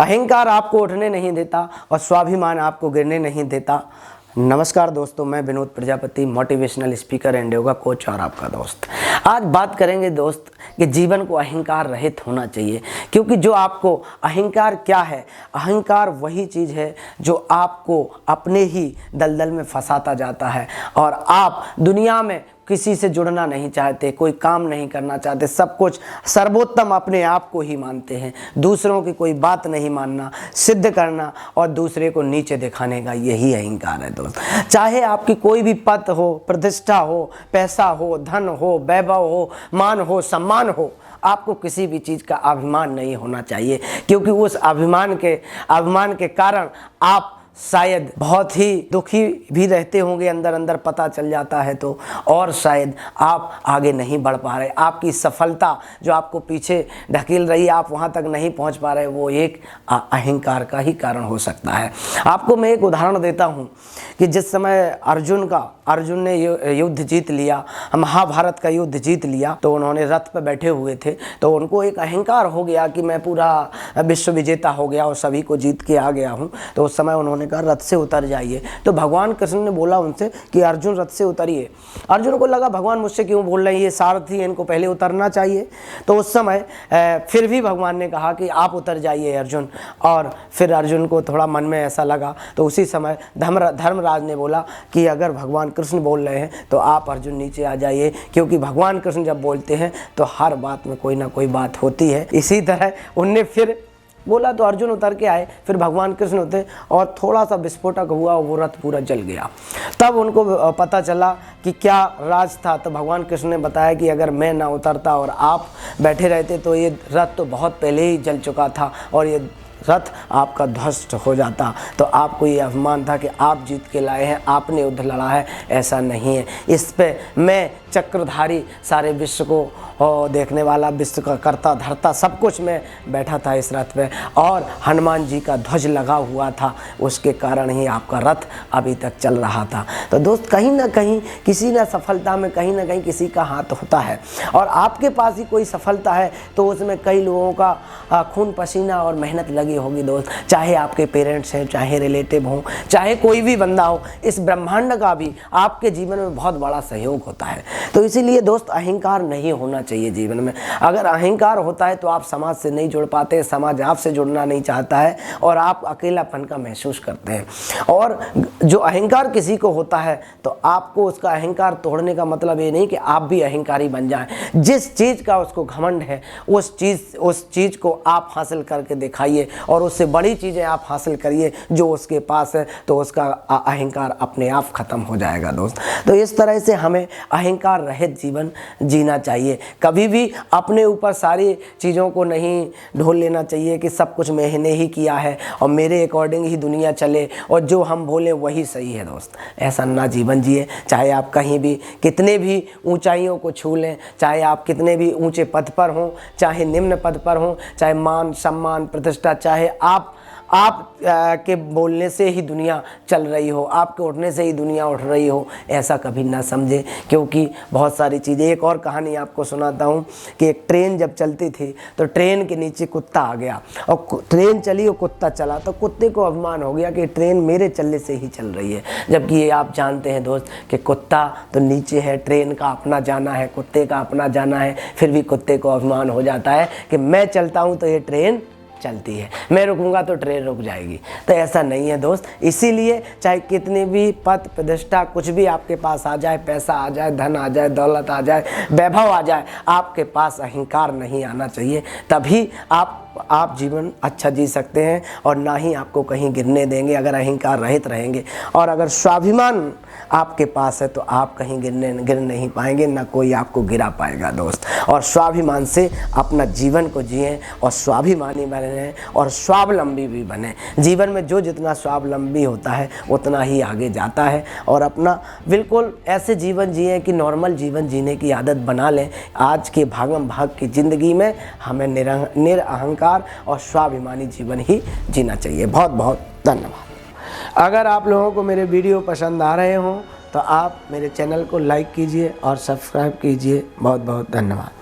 अहंकार आपको उठने नहीं देता और स्वाभिमान आपको गिरने नहीं देता। नमस्कार दोस्तों, मैं Vinod Prajapati, motivational speaker and yoga coach और आपका दोस्त। आज बात करेंगे दोस्त कि जीवन को अहंकार रहित होना चाहिए, क्योंकि जो आपको अहंकार क्या है, अहंकार वही चीज़ है जो आपको अपने ही दलदल में फंसाता जाता है और आप दुनिया में किसी से जुड़ना नहीं चाहते, कोई काम नहीं करना चाहते, सब कुछ सर्वोत्तम अपने आप को ही मानते हैं, दूसरों की कोई बात नहीं मानना, सिद्ध करना और दूसरे को नीचे दिखाने का यही अहंकार है दोस्त। चाहे आपकी कोई भी पद हो, प्रतिष्ठा हो, पैसा हो, धन हो, वैभव हो, मान हो, सम्मान हो, आपको किसी भी चीज़ का अभिमान नहीं होना चाहिए, क्योंकि उस अभिमान के कारण आप शायद बहुत ही दुखी भी रहते होंगे, अंदर अंदर पता चल जाता है तो, और शायद आप आगे नहीं बढ़ पा रहे। आपकी सफलता जो आपको पीछे ढकेल रही है, आप वहाँ तक नहीं पहुँच पा रहे, वो एक अहंकार का ही कारण हो सकता है। आपको मैं एक उदाहरण देता हूँ कि जिस समय अर्जुन ने युद्ध जीत लिया, महाभारत का युद्ध जीत लिया, तो उन्होंने रथ पर बैठे हुए थे, तो उनको एक अहंकार हो गया कि मैं पूरा विश्व विजेता हो गया और सभी को जीत के आ गया हूँ। तो उस समय उन्होंने कहा रथ से उतर जाइए। तो भगवान कृष्ण ने बोला उनसे कि अर्जुन रथ से उतरिए। अर्जुन को लगा भगवान मुझसे क्यों बोल रहे हैं, ये सारथी है, इनको पहले उतरना चाहिए। तो उस समय फिर भी भगवान ने कहा कि आप उतर जाइए अर्जुन। और फिर अर्जुन को थोड़ा मन में ऐसा लगा, तो उसी समय धर्मराज ने बोला कि अगर भगवान कृष्ण बोल रहे हैं तो आप अर्जुन नीचे आ जाइए, क्योंकि भगवान कृष्ण जब बोलते हैं तो हर बात में कोई ना कोई बात होती है। इसी तरह उनने फिर बोला तो अर्जुन उतर के आए, फिर भगवान कृष्ण होते और थोड़ा सा विस्फोटक हुआ, वो रथ पूरा जल गया। तब उनको पता चला कि क्या राज था। तो भगवान कृष्ण ने बताया कि अगर मैं ना उतरता और आप बैठे रहते तो ये रथ तो बहुत पहले ही जल चुका था और ये रथ आपका ध्वस्त हो जाता। तो आपको ये अभिमान था कि आप जीत के लाए हैं, आपने युद्ध लड़ा है, ऐसा नहीं है। इस पे मैं चक्रधारी, सारे विश्व को देखने वाला, विश्व का करता धरता, सब कुछ मैं बैठा था इस रथ पे, और हनुमान जी का ध्वज लगा हुआ था, उसके कारण ही आपका रथ अभी तक चल रहा था। तो दोस्त, कहीं ना कहीं किसी न सफलता में कहीं ना कहीं किसी का हाथ होता है, और आपके पास ही कोई सफलता है तो उसमें कई लोगों का खून पसीना और मेहनत लगी होगी दोस्त। चाहे आपके पेरेंट्स हैं, चाहे रिलेटिव हों, चाहे कोई भी बंदा हो, इस ब्रह्मांड का भी आपके जीवन में बहुत बड़ा सहयोग होता है। तो इसीलिए दोस्त, अहंकार नहीं होना चाहिए जीवन में। अगर अहंकार होता है तो आप समाज से नहीं जुड़ पाते, समाज आपसे जुड़ना नहीं चाहता है और आप अकेलापन का महसूस करते हैं। और जो अहंकार किसी को होता है तो आपको उसका अहंकार तोड़ने का मतलब ये नहीं कि आप भी अहंकारी बन जाएं। जिस चीज़ का उसको घमंड है, उस चीज़ को आप हासिल करके दिखाइए और उससे बड़ी चीज़ें आप हासिल करिए जो उसके पास है, तो उसका अहंकार अपने आप खत्म हो जाएगा दोस्त। तो इस तरह से हमें अहंकार रहित जीवन जीना चाहिए। कभी भी अपने ऊपर सारी चीज़ों को नहीं ढोल लेना चाहिए कि सब कुछ मैंने ही किया है और मेरे अकॉर्डिंग ही दुनिया चले और जो हम बोले वही सही है दोस्त। ऐसा ना जीवन जिए। चाहे आप कहीं भी कितने भी ऊंचाइयों को छू लें, चाहे आप कितने भी ऊंचे पद पर हों, चाहे निम्न पद पर हों, चाहे मान सम्मान प्रतिष्ठा, चाहे आप के बोलने से ही दुनिया चल रही हो, आपके उठने से ही दुनिया उठ रही हो, ऐसा कभी ना समझे। क्योंकि बहुत सारी चीज़ें, एक और कहानी आपको सुनाता हूँ कि एक ट्रेन जब चलती थी तो ट्रेन के नीचे कुत्ता आ गया और ट्रेन चली और कुत्ता चला, तो कुत्ते को अभिमान हो गया कि ट्रेन मेरे चलने से ही चल रही है। जबकि ये आप जानते हैं दोस्त कि कुत्ता तो नीचे है, ट्रेन का अपना जाना है, कुत्ते का अपना जाना है, फिर भी कुत्ते को अभिमान हो जाता है कि मैं चलता हूँ तो ये ट्रेन चलती है, मैं रुकूंगा तो ट्रेन रुक जाएगी। तो ऐसा नहीं है दोस्त। इसीलिए चाहे कितनी भी पद प्रतिष्ठा कुछ भी आपके पास आ जाए, पैसा आ जाए, धन आ जाए, दौलत आ जाए, वैभव आ जाए, आपके पास अहंकार नहीं आना चाहिए। तभी आप जीवन अच्छा जी सकते हैं और ना ही आपको कहीं गिरने देंगे अगर अहंकार रहित रहेंगे। और अगर स्वाभिमान आपके पास है तो आप कहीं गिर नहीं पाएंगे, ना कोई आपको गिरा पाएगा दोस्त। और स्वाभिमान से अपना जीवन को जिएं और स्वाभिमानी बने और स्वावलंबी भी बने। जीवन में जो जितना स्वावलंबी होता है उतना ही आगे जाता है। और अपना बिल्कुल ऐसे जीवन जिएं कि नॉर्मल जीवन जीने की आदत बना लें। आज के भागम भाग की ज़िंदगी में हमें निरअहंकार और स्वाभिमानी जीवन ही जीना चाहिए। बहुत बहुत धन्यवाद। अगर आप लोगों को मेरे वीडियो पसंद आ रहे हों तो आप मेरे चैनल को लाइक कीजिए और सब्सक्राइब कीजिए। बहुत बहुत धन्यवाद।